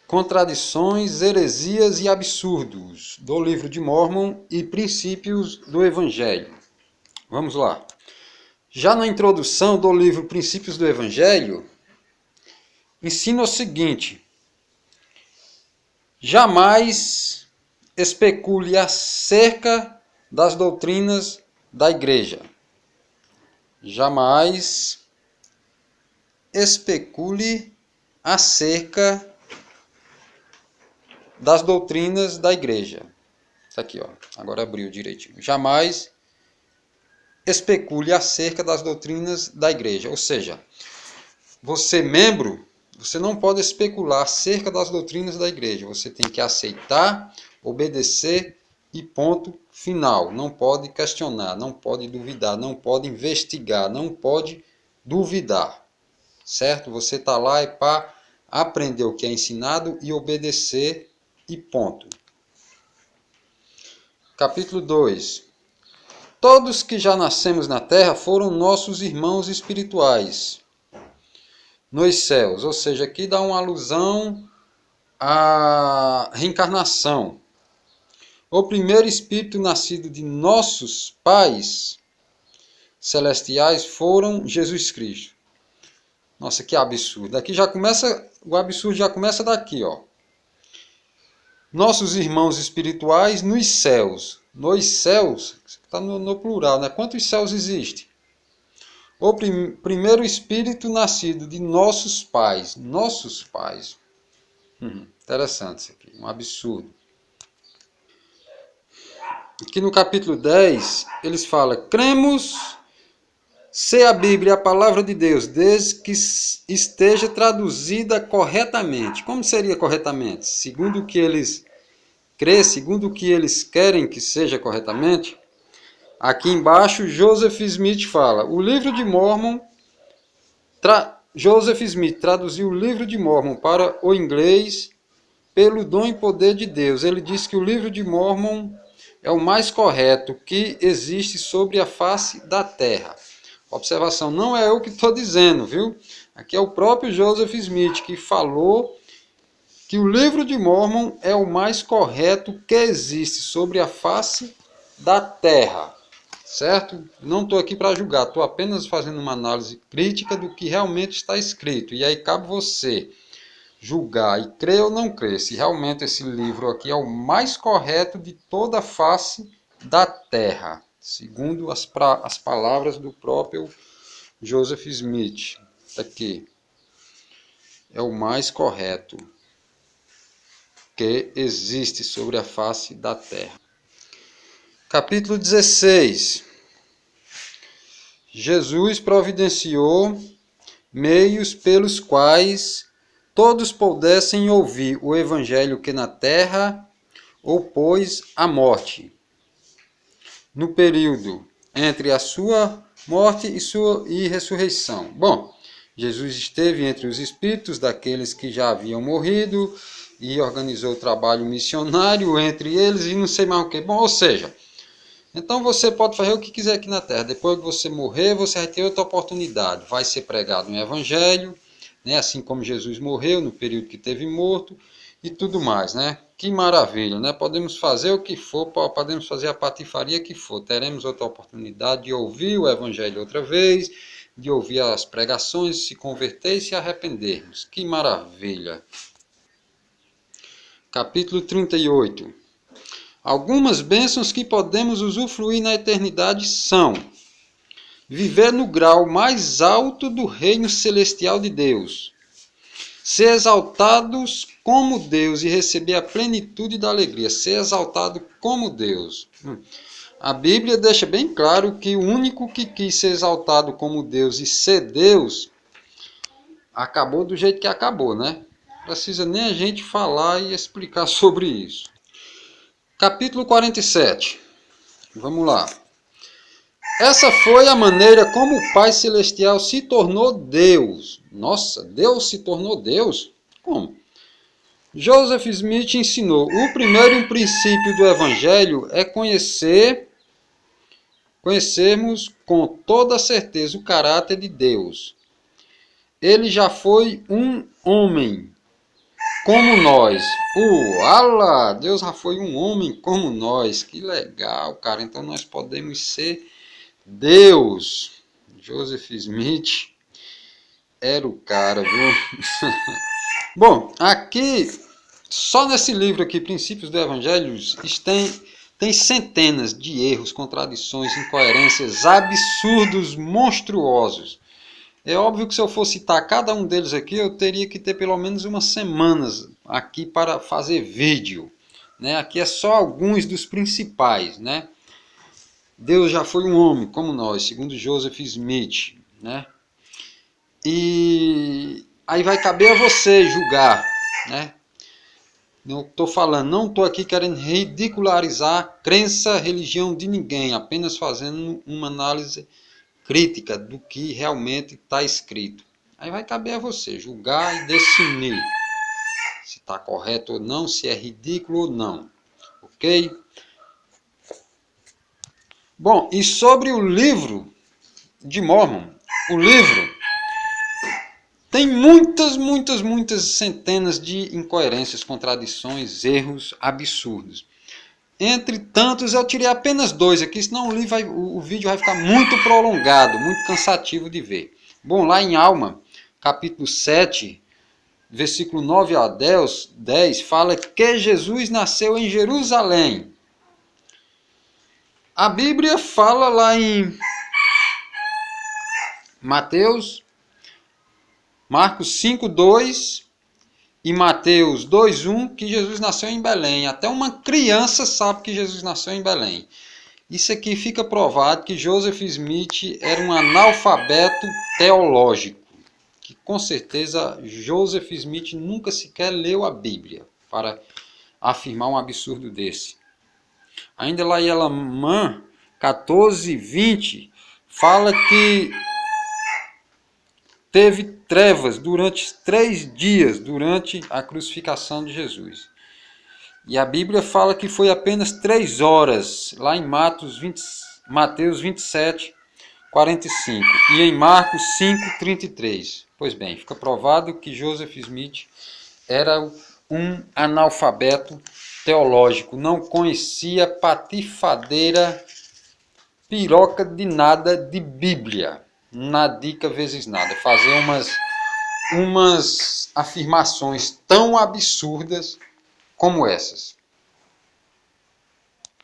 Contradições, heresias e absurdos do Livro de Mórmon e princípios do Evangelho. Vamos lá. Já na introdução do livro Princípios do Evangelho, ensina o seguinte: jamais especule acerca das doutrinas da igreja. Jamais especule acerca das doutrinas da igreja. Está aqui, ó. Agora abriu direitinho. Jamais especule acerca das doutrinas da igreja. Ou seja, você membro, você não pode especular acerca das doutrinas da igreja. Você tem que aceitar, obedecer e ponto final. Não pode questionar, não pode duvidar, não pode investigar, não pode duvidar. Certo? Você está lá para aprender o que é ensinado e obedecer e ponto. Capítulo 2. Todos que já nascemos na terra foram nossos irmãos espirituais nos céus. Ou seja, aqui dá uma alusão à reencarnação. O primeiro espírito nascido de nossos pais celestiais foram Jesus Cristo. Nossa, que absurdo. Aqui já começa, o absurdo já começa daqui, ó. Nossos irmãos espirituais nos céus. Nos céus, está no plural, né? Quantos céus existem? O primeiro espírito nascido de nossos pais. Nossos pais. Interessante isso aqui, um absurdo. Aqui no capítulo 10, eles falam: cremos ser a Bíblia a palavra de Deus, desde que esteja traduzida corretamente. Como seria corretamente? Segundo o que eles crê, segundo o que eles querem que seja corretamente. Aqui embaixo, Joseph Smith fala: o livro de Mórmon, Joseph Smith traduziu o livro de Mórmon para o inglês pelo dom e poder de Deus. Ele diz que o livro de Mórmon é o mais correto que existe sobre a face da terra. Observação, não é eu que estou dizendo, viu? Aqui é o próprio Joseph Smith que falou que o livro de Mórmon é o mais correto que existe sobre a face da terra. Certo? Não estou aqui para julgar, estou apenas fazendo uma análise crítica do que realmente está escrito. E aí cabe você julgar e crer ou não crer se realmente esse livro aqui é o mais correto de toda a face da terra, segundo as palavras do próprio Joseph Smith. Aqui é o mais correto que existe sobre a face da terra. Capítulo 16. Jesus providenciou meios pelos quais todos pudessem ouvir o evangelho que na terra opôs à morte, no período entre a sua morte e ressurreição. Bom, Jesus esteve entre os espíritos daqueles que já haviam morrido e organizou o trabalho missionário entre eles e não sei mais o que. Bom, ou seja, então você pode fazer o que quiser aqui na terra. Depois que você morrer, você vai ter outra oportunidade. Vai ser pregado um evangelho, né? Assim como Jesus morreu no período que teve morto e tudo mais, né? Que maravilha, né? Podemos fazer o que for, podemos fazer a patifaria que for. Teremos outra oportunidade de ouvir o evangelho outra vez, de ouvir as pregações, se converter e se arrependermos. Que maravilha! Capítulo 38. Algumas bênçãos que podemos usufruir na eternidade são: viver no grau mais alto do reino celestial de Deus, ser exaltados como Deus e receber a plenitude da alegria, ser exaltado como Deus. A Bíblia deixa bem claro que o único que quis ser exaltado como Deus e ser Deus, acabou do jeito que acabou, né? Não precisa nem a gente falar e explicar sobre isso. Capítulo 47. Vamos lá. Essa foi a maneira como o Pai Celestial se tornou Deus. Nossa, Deus se tornou Deus? Como? Joseph Smith ensinou: o primeiro princípio do Evangelho é conhecermos com toda certeza o caráter de Deus. Ele já foi um homem como nós. Ala, Deus já foi um homem como nós. Que legal, cara. Então nós podemos ser Deus. Joseph Smith era o cara, viu? Bom, aqui, só nesse livro aqui, Princípios do Evangelho, tem centenas de erros, contradições, incoerências, absurdos, monstruosos. É óbvio que se eu for citar cada um deles aqui, eu teria que ter pelo menos umas semanas aqui para fazer vídeo. Né? Aqui é só alguns dos principais. Né? Deus já foi um homem como nós, segundo Joseph Smith. Né? E aí vai caber a você julgar. Né? Não estou falando, não estou aqui querendo ridicularizar crença, religião de ninguém, apenas fazendo uma análise crítica do que realmente está escrito. Aí vai caber a você julgar e definir se está correto ou não, se é ridículo ou não. Ok? Bom, e sobre o livro de Mormon, o livro tem muitas centenas de incoerências, contradições, erros absurdos. Entre tantos, eu tirei apenas 2 aqui, senão o vídeo vai ficar muito prolongado, muito cansativo de ver. Bom, lá em Alma, capítulo 7, versículo 9 a 10, fala que Jesus nasceu em Jerusalém. A Bíblia fala lá em Marcos 5:2 e Mateus 2:1 que Jesus nasceu em Belém. Até uma criança sabe que Jesus nasceu em Belém. Isso aqui fica provado que Joseph Smith era um analfabeto teológico. Que com certeza Joseph Smith nunca sequer leu a Bíblia para afirmar um absurdo desse. Ainda lá em Alamã 14:20 fala que teve trevas durante 3 dias durante a crucificação de Jesus. E a Bíblia fala que foi apenas 3 horas, lá em Mateus 27, 45 e em Marcos 5, 33. Pois bem, fica provado que Joseph Smith era um analfabeto teológico, não conhecia patifadeira, piroca de nada de Bíblia. Nadica vezes nada. Fazer umas afirmações tão absurdas como essas.